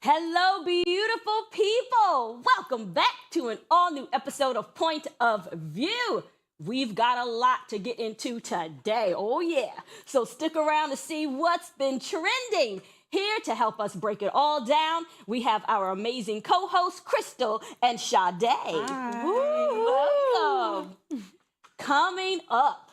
Hello, beautiful people. Welcome back to an all-new episode of Point of View. We've got a lot to get into today. Oh, yeah. So stick around to see what's been trending. Here to help us break it all down, we have our amazing co-hosts, Crystal and Sade. Hi. Welcome. Coming up,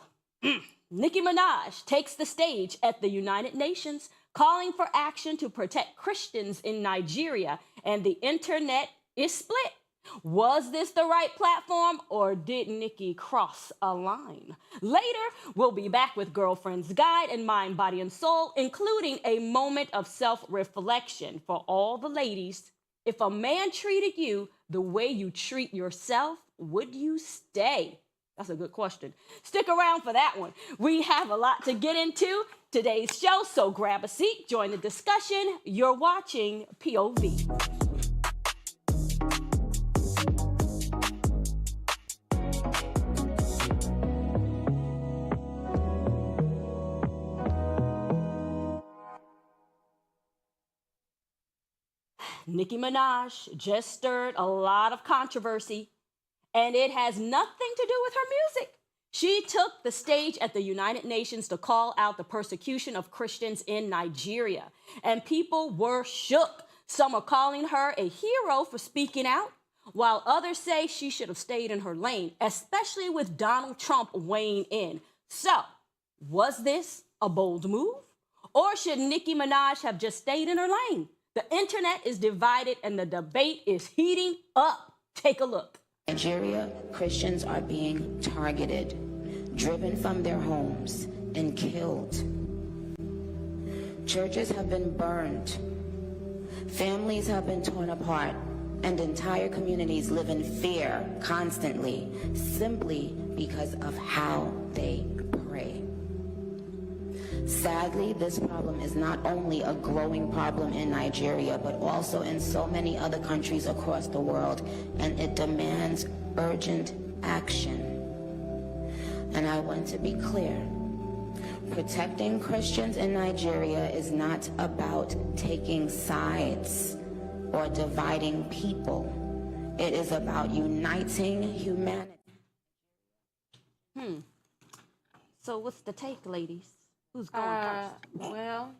Nicki Minaj takes the stage at the United Nations, calling for action to protect Christians in Nigeria, and the internet is split. Was this the right platform, or did Nicki cross a line? Later, we'll be back with Girlfriend's Guide and Mind, Body, and Soul, including a moment of self-reflection for all the ladies. If a man treated you the way you treat yourself, would you stay? That's a good question. Stick around for that one. We have a lot to get into today's show, so grab a seat, join the discussion. You're watching POV. Nicki Minaj just stirred a lot of controversy, and it has nothing to do with her music. She took the stage at the United Nations to call out the persecution of Christians in Nigeria, and people were shook. Some are calling her a hero for speaking out, while others say she should have stayed in her lane, especially with Donald Trump weighing in. So, was this a bold move? Or should Nicki Minaj have just stayed in her lane? The internet is divided and the debate is heating up. Take a look. Nigeria, Christians are being targeted, driven from their homes, and killed. Churches have been burned. Families have been torn apart, and entire communities live in fear constantly, simply because of how they pray. Sadly, this problem is not only a growing problem in Nigeria, but also in so many other countries across the world, and it demands urgent action. And I want to be clear. Protecting Christians in Nigeria is not about taking sides or dividing people. It is about uniting humanity. So what's the take, ladies? Who's going first? Well,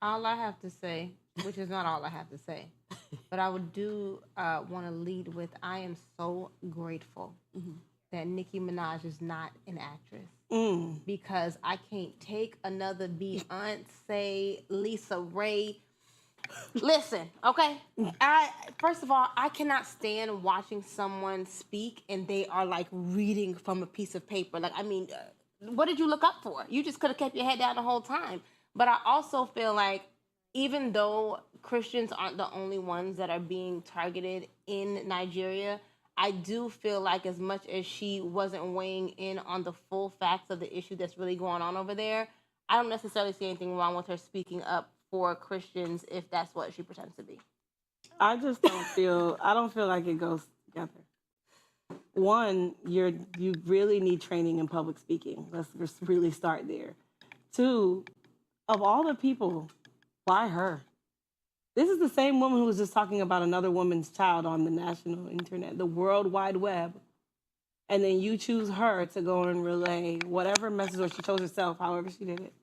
all I have to say, which is not all I have to say, but I would want to lead with, I am so grateful that Nicki Minaj is not an actress. Because I can't take another Beyonce, Lisa Ray. Listen, okay? First of all, I cannot stand watching someone speak and they are like reading from a piece of paper. What did you look up for? You just could have kept your head down the whole time. But I also feel like even though Christians aren't the only ones that are being targeted in Nigeria, I do feel like as much as she wasn't weighing in on the full facts of the issue that's really going on over there, I don't necessarily see anything wrong with her speaking up for Christians if that's what she pretends to be. I just don't feel like it goes together. One, you really need training in public speaking. Let's just really start there. Two, of all the people, why her? This is the same woman who was just talking about another woman's child on the national internet, the World Wide Web. And then you choose her to go and relay whatever message, or she chose herself, however she did it,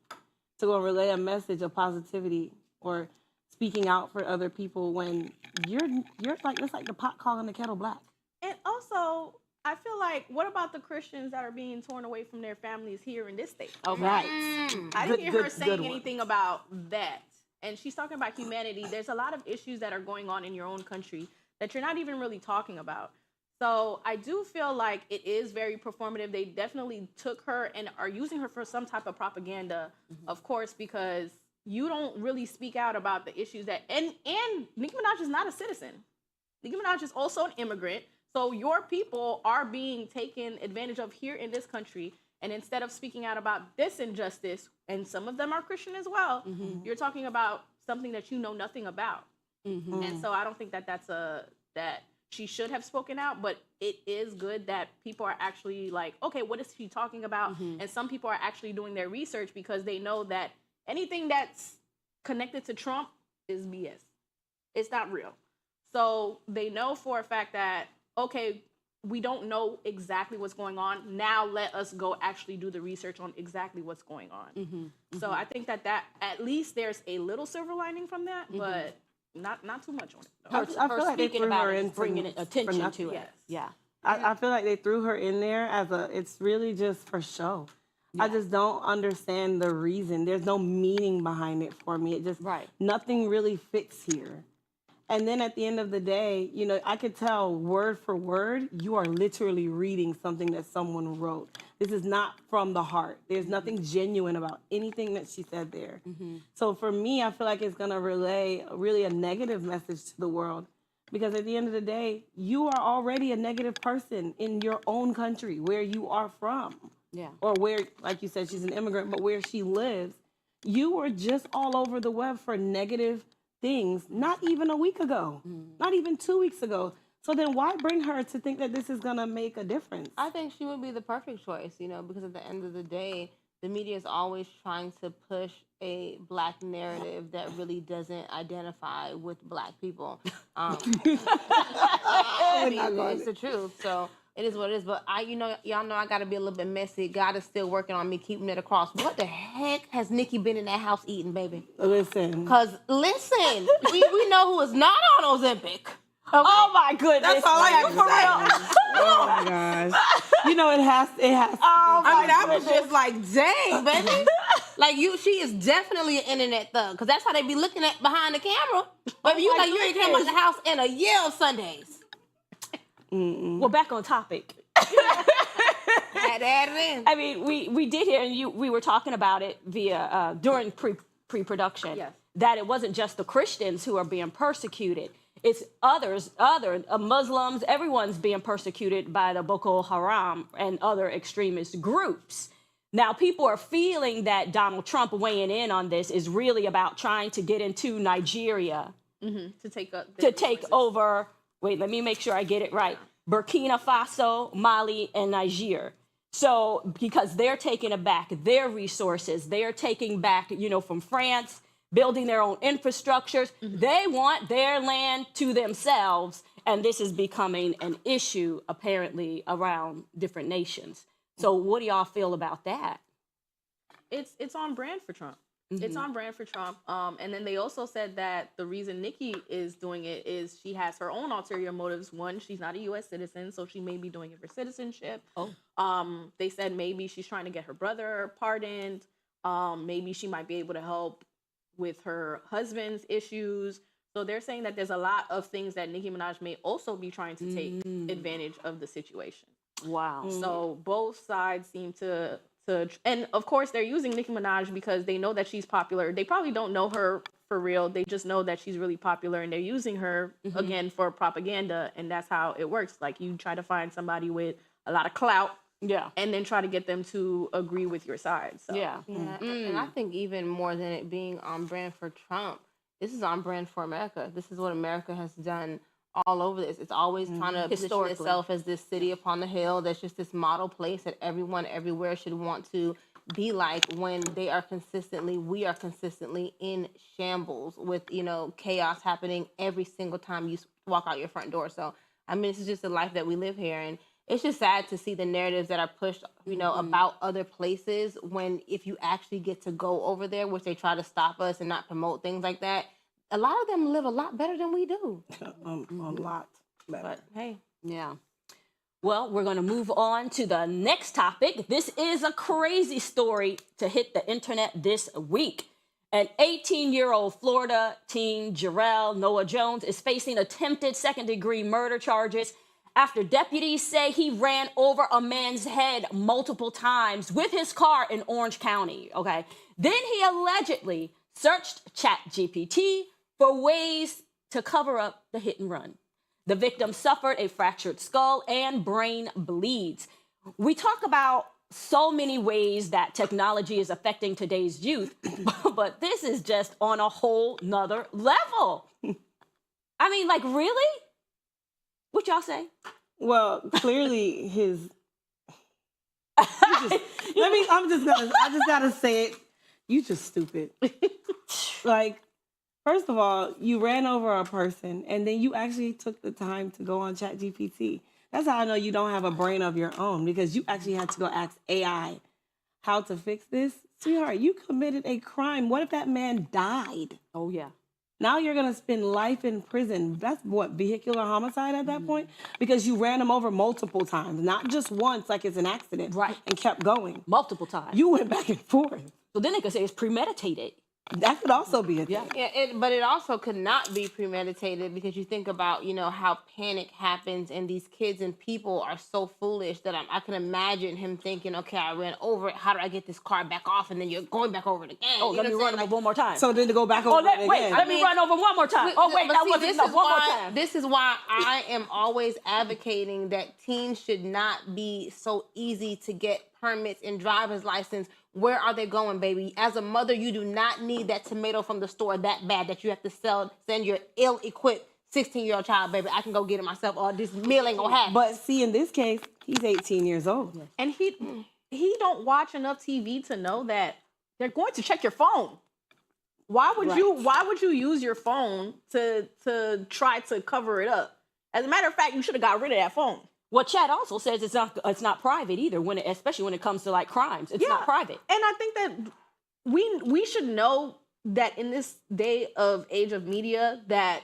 to go and relay a message of positivity or speaking out for other people when you're like, it's like the pot calling the kettle black. And also, I feel like, what about the Christians that are being torn away from their families here in this state? All right. I didn't hear her saying anything about that. And she's talking about humanity. There's a lot of issues that are going on in your own country that you're not even really talking about. So I do feel like it is very performative. They definitely took her and are using her for some type of propaganda, of course, because you don't really speak out about the issues that... And Nicki Minaj is not a citizen. Nicki Minaj is also an immigrant. So your people are being taken advantage of here in this country. And instead of speaking out about this injustice, and some of them are Christian as well, you're talking about something that you know nothing about. And so I don't think that that she should have spoken out, but it is good that people are actually like, okay, what is she talking about? And some people are actually doing their research because they know that anything that's connected to Trump is BS. It's not real. So they know for a fact that, okay, we don't know exactly what's going on. Now let us go actually do the research on exactly what's going on. So I think that at least there's a little silver lining from that, but not too much on it. I feel like they speaking threw about her it in is bringing attention to it. Yes. Yeah. I feel like they threw her in there it's really just for show. I just don't understand the reason. There's no meaning behind it for me. It just, nothing really fits here. And then at the end of the day, you know, I could tell word for word, you are literally reading something that someone wrote. This is not from the heart. There's nothing genuine about anything that she said there. So for me, I feel like it's going to relay really a negative message to the world. Because at the end of the day, you are already a negative person in your own country, where you are from. Yeah. Or where, like you said, she's an immigrant, but where she lives. You were just all over the web for negative things, not even a week ago, not even 2 weeks ago. So then why bring her to think that this is going to make a difference? I think she would be the perfect choice, you know, because at the end of the day, the media is always trying to push a Black narrative that really doesn't identify with Black people. I mean, it's the truth. So it is what it is. But y'all know I got to be a little bit messy. God is still working on me, keeping it across. What the heck has Nicki been in that house eating, baby? Listen. Because, listen, we know who is not on Ozempic. Okay. Oh my goodness! That's all I have to say. Oh my gosh! You know it has. I was just like, dang, baby. Like she is definitely an internet thug, because that's how they be looking at behind the camera. But you ain't came out the house in a year of Sundays. Well, back on topic. Had to add it in. I mean, we did hear, and we were talking about it via during pre-production. Yes. That it wasn't just the Christians who are being persecuted. It's other Muslims, everyone's being persecuted by the Boko Haram and other extremist groups. Now, people are feeling that Donald Trump weighing in on this is really about trying to get into Nigeria to take over. Wait, let me make sure I get it right. Burkina Faso, Mali, and Niger. So, because they're taking back their resources, they're taking back, from France, building their own infrastructures. They want their land to themselves, and this is becoming an issue, apparently, around different nations. So what do y'all feel about that? It's on brand for Trump. It's on brand for Trump. And then they also said that the reason Nicki is doing it is she has her own ulterior motives. One, she's not a U.S. citizen, so she may be doing it for citizenship. They said maybe she's trying to get her brother pardoned. Maybe she might be able to help with her husband's issues. So they're saying that there's a lot of things that Nicki Minaj may also be trying to take advantage of the situation. Wow. So both sides seem to, and of course they're using Nicki Minaj because they know that she's popular. They probably don't know her for real. They just know that she's really popular, and they're using her again for propaganda. And that's how it works. Like, you try to find somebody with a lot of clout. Yeah. And then try to get them to agree with your side. So. Yeah. And I think even more than it being on brand for Trump, this is on brand for America. This is what America has done all over this. It's always trying to position itself as this city upon the hill that's just this model place that everyone everywhere should want to be like, when we are consistently in shambles with, chaos happening every single time you walk out your front door. So, I mean, this is just the life that we live here. And it's just sad to see the narratives that are pushed, about other places, when if you actually get to go over there, which they try to stop us and not promote things like that, a lot of them live a lot better than we do. A lot better. But hey. Yeah. Well, we're going to move on to the next topic. This is a crazy story to hit the internet this week. An 18-year-old Florida teen, Jarrell Noah Jones, is facing attempted second-degree murder charges after deputies say he ran over a man's head multiple times with his car in Orange County, okay? Then he allegedly searched ChatGPT for ways to cover up the hit and run. The victim suffered a fractured skull and brain bleeds. We talk about so many ways that technology is affecting today's youth, but this is just on a whole nother level. I mean, like, really? What y'all say? Well, clearly I just gotta say it. You just stupid. Like, First of all, you ran over a person, and then you actually took the time to go on ChatGPT. That's how I know you don't have a brain of your own, because you actually had to go ask AI how to fix this. Sweetheart, you committed a crime. What if that man died? Oh, yeah. Now you're going to spend life in prison. That's what, vehicular homicide at that point? Because you ran him over multiple times, not just once like it's an accident. Right. And kept going. Multiple times. You went back and forth. So then they could say it's premeditated. That could also be a thing. Yeah, but it also could not be premeditated, because you think about, how panic happens, and these kids and people are so foolish that I can imagine him thinking, okay, I ran over it. How do I get this car back off? And then you're going back over it again. Oh, let me run over one more time. So then to go back over it again. Wait, let me run over one more time. Oh, wait, that wasn't enough. One more time. This is why I am always advocating that teens should not be so easy to get permits and driver's license. Where are they going, baby? As a mother, you do not need that tomato from the store that bad that you have to send your ill-equipped 16-year-old child, baby. I can go get it myself, or this meal ain't gonna happen. But see, in this case, he's 18 years old. And he don't watch enough TV to know that they're going to check your phone. Why would you use your phone to try to cover it up? As a matter of fact, you should have got rid of that phone. Well, Chad also says it's not private either, especially when it comes to like crimes. It's not private. And I think that we should know that in this age of media, that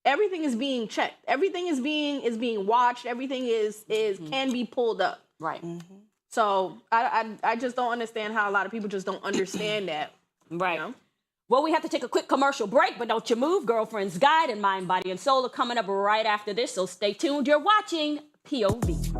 everything is being checked. Everything is being watched. Everything can be pulled up. Right. Mm-hmm. So I just don't understand how a lot of people just don't understand that. Right. Well, we have to take a quick commercial break, but don't you move. Girlfriend's Guide and Mind, Body, and Soul are coming up right after this, so stay tuned. You're watching POV.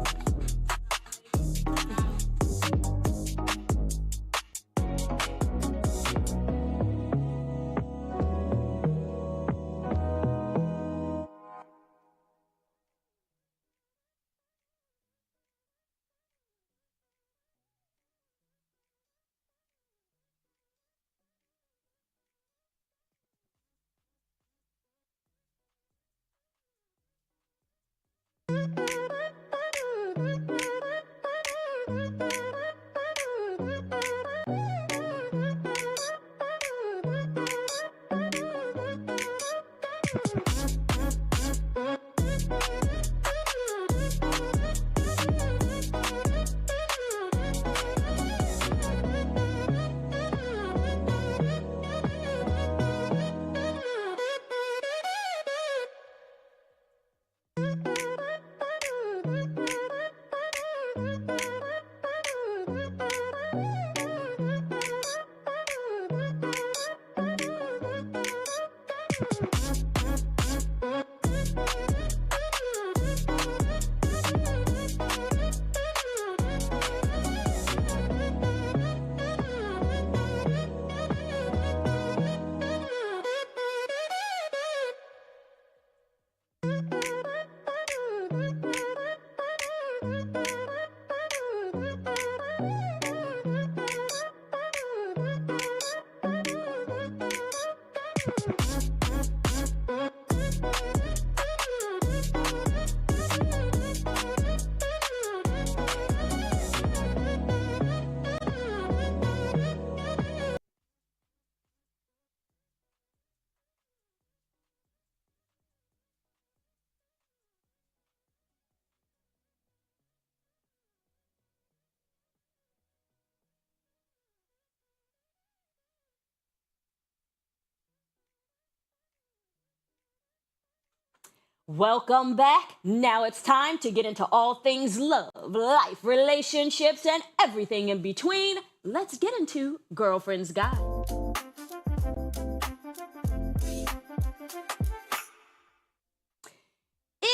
Welcome back. Now it's time to get into all things love, life, relationships, and everything in between. Let's get into Girlfriend's Guide.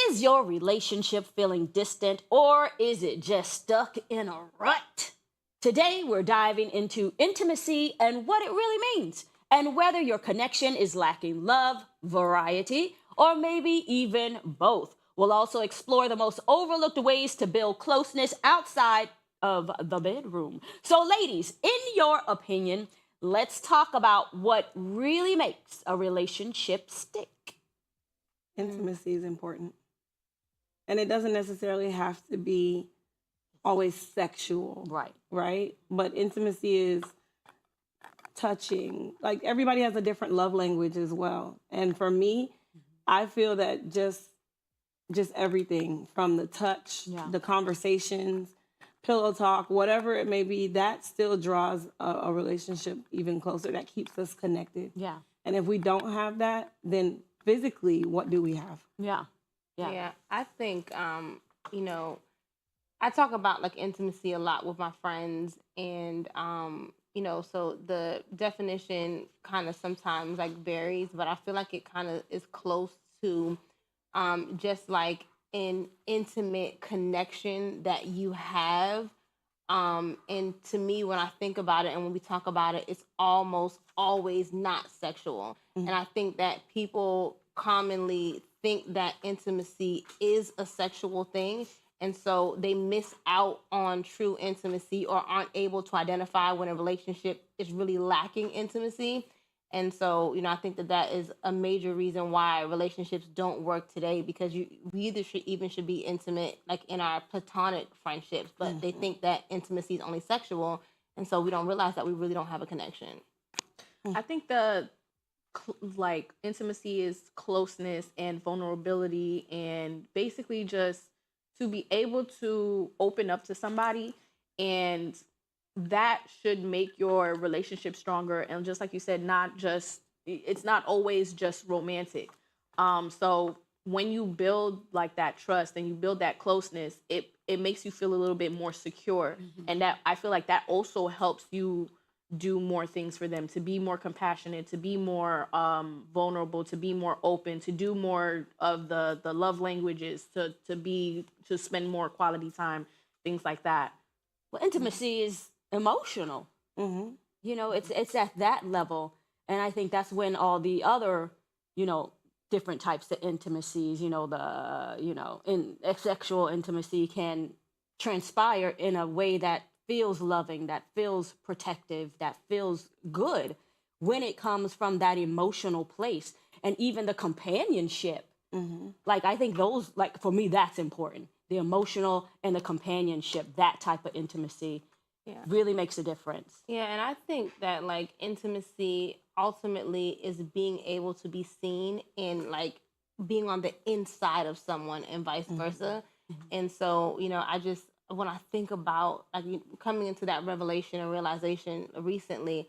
Is your relationship feeling distant, or is it just stuck in a rut? Today, we're diving into intimacy and what it really means, and whether your connection is lacking love, variety, or maybe even both. We'll also explore the most overlooked ways to build closeness outside of the bedroom. So, ladies, in your opinion, let's talk about what really makes a relationship stick. Intimacy is important. And it doesn't necessarily have to be always sexual. Right. Right? But intimacy is touching. Like everybody has a different love language as well. And for me, I feel that just everything from the touch, the conversations, pillow talk, whatever it may be, that still draws a relationship even closer. That keeps us connected. Yeah. And if we don't have that, then physically, what do we have? Yeah. Yeah. I think, you know, I talk about like intimacy a lot with my friends, and you know, so the definition kind of sometimes like varies, but I feel like it kind of is close to just like an intimate connection that you have. And to me, when I think about it and when we talk about it, it's almost always not sexual. And I think that people commonly think that intimacy is a sexual thing. And so they miss out on true intimacy or aren't able to identify when a relationship is really lacking intimacy. And so, you know, I think that that is a major reason why relationships don't work today, because we either should be intimate, like in our platonic friendships, but they think that intimacy is only sexual. And so we don't realize that we really don't have a connection. I think the like intimacy is closeness and vulnerability, and basically just to be able to open up to somebody, and that should make your relationship stronger. And just like you said, it's not always just romantic. So when you build like that trust and you build that closeness, it makes you feel a little bit more secure. And that, I feel like that also helps you do more things for them, to be more compassionate, to be more vulnerable, to be more open, to do more of the love languages, to spend more quality time, things like that. Well, intimacy is emotional. You know, it's at that level. And I think that's when all the other, you know, different types of intimacies, you know, sexual intimacy can transpire in a way that feels loving, that feels protective, that feels good when it comes from that emotional place. And even the companionship. Like, I think those, like, for me, that's important. The emotional and the companionship, that type of intimacy really makes a difference. Yeah, and I think that like intimacy ultimately is being able to be seen and like being on the inside of someone and vice versa. And so, you know, when I think about like coming into that revelation and realization recently,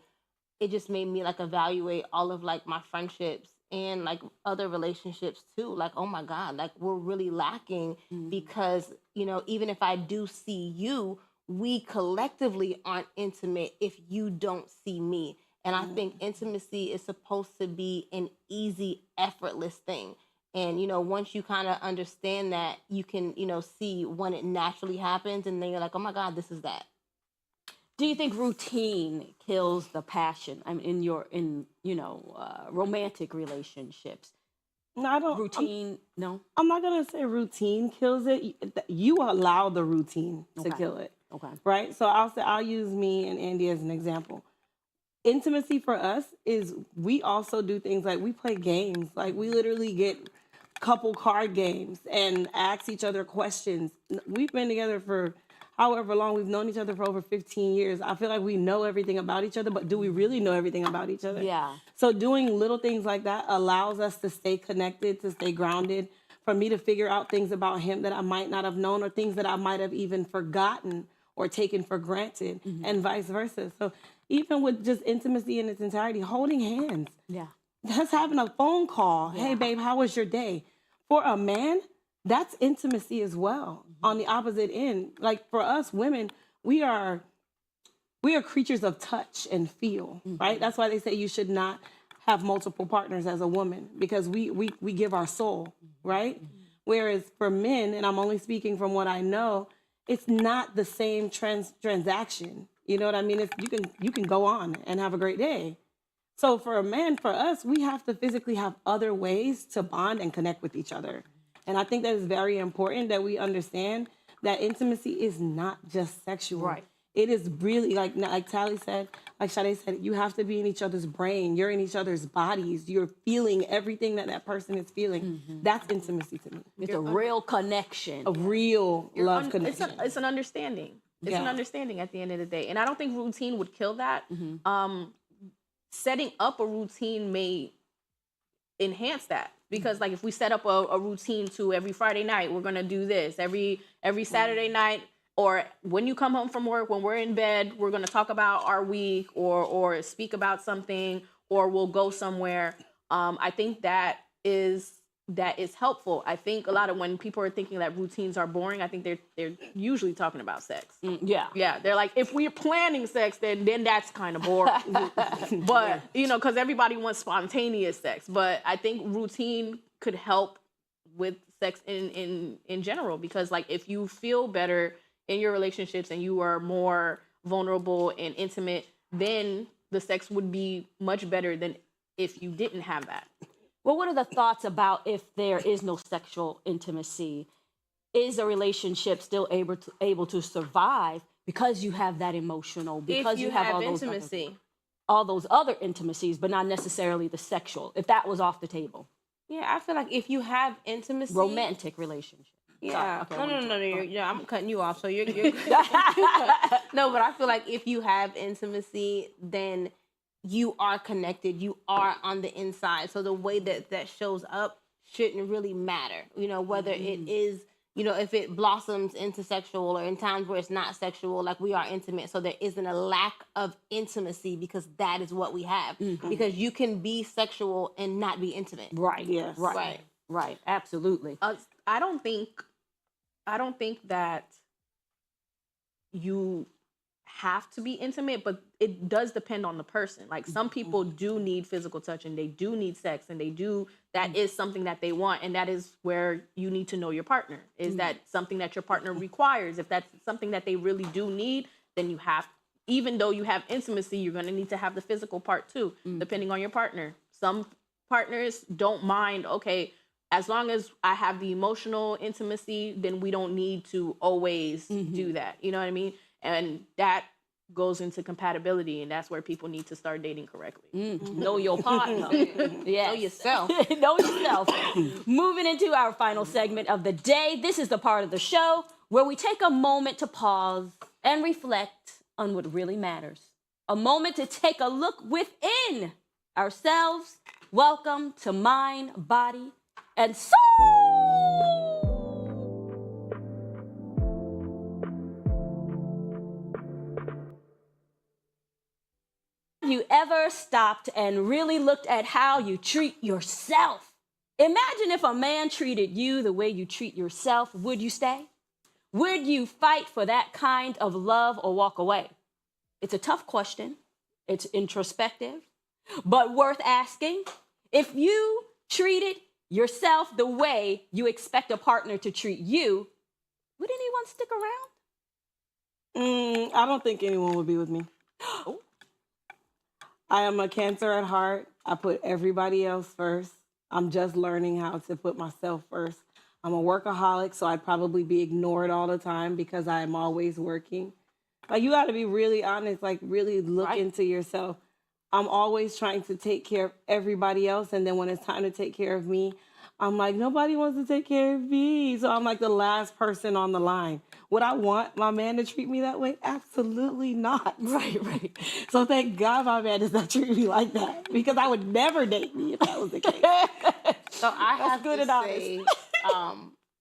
it just made me like evaluate all of like my friendships and like other relationships too. Like, oh my God, like we're really lacking because, you know, even if I do see you, we collectively aren't intimate if you don't see me. And I think intimacy is supposed to be an easy, effortless thing. And, you know, once you kind of understand that, you can, you know, see when it naturally happens, and then you're like, oh my God, this is that. Do you think routine kills the passion? I mean, in romantic relationships? No, I don't. Routine, no? I'm not going to say routine kills it. You allow the routine to kill it. Okay. Right? So I'll use me and Andy as an example. Intimacy for us is we also do things like we play games. Like we literally get couple card games and ask each other questions. We've been together for however long. We've known each other for over 15 years. I feel like we know everything about each other, but do we really know everything about each other? Yeah. So doing little things like that allows us to stay connected, to stay grounded, for me to figure out things about him that I might not have known, or things that I might have even forgotten or taken for granted, and vice versa. So even with just intimacy in its entirety, holding hands. Yeah. Just having a phone call. Yeah. Hey, babe, how was your day? For a man, that's intimacy as well. On the opposite end, like for us women, we are creatures of touch and feel, right? That's why they say you should not have multiple partners as a woman, because we give our soul, right? Whereas for men, and I'm only speaking from what I know, it's not the same transaction. You know what I mean? You can go on and have a great day. So for a man, for us, we have to physically have other ways to bond and connect with each other. And I think that is very important that we understand that intimacy is not just sexual. Right. It is really, like Tally said, like Sade said, you have to be in each other's brain. You're in each other's bodies. You're feeling everything that person is feeling. That's intimacy to me. It's a real connection. A real love connection. It's an understanding. It's an understanding at the end of the day. And I don't think routine would kill that. setting up a routine may enhance that. Because like if we set up a routine to every Friday night, we're gonna do this. Every Saturday night, or when you come home from work, when we're in bed, we're gonna talk about our week or speak about something, or we'll go somewhere. I think that is helpful. I think a lot of when people are thinking that routines are boring, I think they're usually talking about sex. Yeah, they're like, if we're planning sex, then that's kind of boring. But because everybody wants spontaneous sex. But I think routine could help with sex in general, because like if you feel better in your relationships and you are more vulnerable and intimate, then the sex would be much better than if you didn't have that. Well, what are the thoughts about if there is no sexual intimacy? Is a relationship still able to survive because you have that emotional, because if you have have all those intimacy. all those other intimacies, but not necessarily the sexual, if that was off the table? Yeah, I feel like if you have intimacy, Romantic relationship. Yeah. Sorry. Okay, No. I'm cutting you off. So you're no, but I feel like if you have intimacy, then you are connected. You are on the inside. So the way that shows up shouldn't really matter. Whether it is, if it blossoms into sexual, or in times where it's not sexual, like we are intimate. So there isn't a lack of intimacy because that is what we have. Because you can be sexual and not be intimate. Right. Yes. Right. Absolutely. I don't think that you have to be intimate, but it does depend on the person. Like some people do need physical touch and they do need sex and that is something that they want. And that is where you need to know your partner. Is that something that your partner requires? If that's something that they really do need, then even though you have intimacy, you're going to need to have the physical part too, depending on your partner. Some partners don't mind, okay, as long as I have the emotional intimacy, then we don't need to always do that. You know what I mean? And that goes into compatibility, and that's where people need to start dating correctly. Know your partner. Yes. Know yourself. Know yourself. Moving into our final segment of the day, this is the part of the show where we take a moment to pause and reflect on what really matters. A moment to take a look within ourselves. Welcome to Mind, Body, and Soul. Have you ever stopped and really looked at how you treat yourself? Imagine if a man treated you the way you treat yourself. Would you stay? Would you fight for that kind of love or walk away? It's a tough question. It's introspective, but worth asking. If you treated yourself the way you expect a partner to treat you, would anyone stick around? I don't think anyone would be with me. I am a Cancer at heart. I put everybody else first. I'm just learning how to put myself first. I'm a workaholic, so I'd probably be ignored all the time because I am always working. Like, you got to be really honest, like really look into yourself. I'm always trying to take care of everybody else, and then when it's time to take care of me, I'm like, nobody wants to take care of me. So I'm like the last person on the line. Would I want my man to treat me that way? Absolutely not. Right. So thank God my man does not treat me like that, because I would never date me if that was the case. So I have good to and honest. say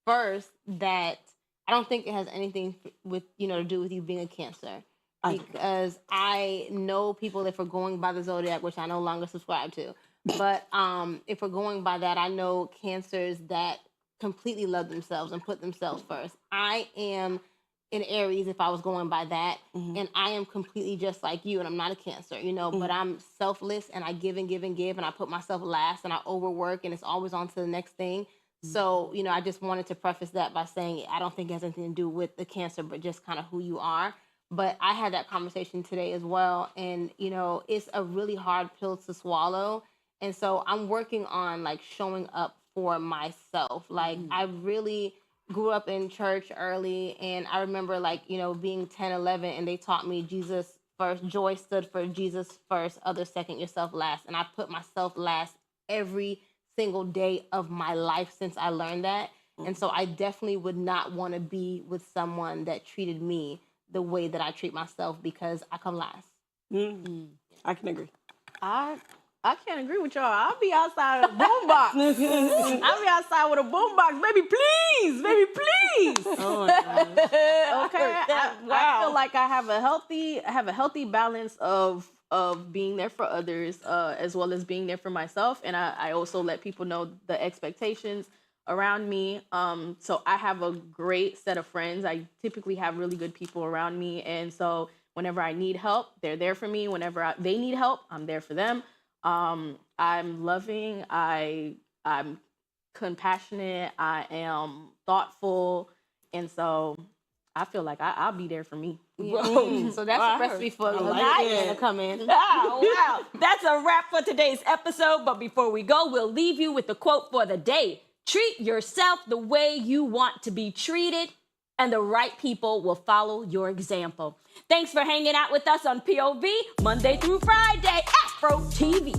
first that I don't think it has anything with to do with you being a Cancer, because I know people, if we're going by the zodiac, which I no longer subscribe to, but if we're going by that, I know Cancers that completely love themselves and put themselves first. I am in Aries, if I was going by that, and I am completely just like you, and I'm not a Cancer, but I'm selfless, and I give and give and give, and I put myself last, and I overwork, and it's always on to the next thing. So, I just wanted to preface that by saying I don't think it has anything to do with the Cancer, but just kind of who you are. But I had that conversation today as well, and, it's a really hard pill to swallow. And so I'm working on like showing up for myself. Like I really grew up in church early, and I remember being 10, 11, and they taught me Jesus first. Joy stood for Jesus first, others second, yourself last. And I put myself last every single day of my life since I learned that. And so I definitely would not want to be with someone that treated me the way that I treat myself, because I come last. I can agree. I can't agree with y'all. I'll be outside with a boombox. I'll be outside with a boombox. Baby, please. Oh my God. Okay. I feel like I have a healthy balance of being there for others, as well as being there for myself. And I also let people know the expectations around me. So I have a great set of friends. I typically have really good people around me. And so whenever I need help, they're there for me. Whenever they need help, I'm there for them. I'm loving. I'm compassionate. I am thoughtful. And so I feel like I'll be there for me. So that's the recipe for Nigerian to come in. Wow. That's a wrap for today's episode. But before we go, we'll leave you with the quote for the day. Treat yourself the way you want to be treated, and the right people will follow your example. Thanks for hanging out with us on POV Monday through Friday, Afro TV.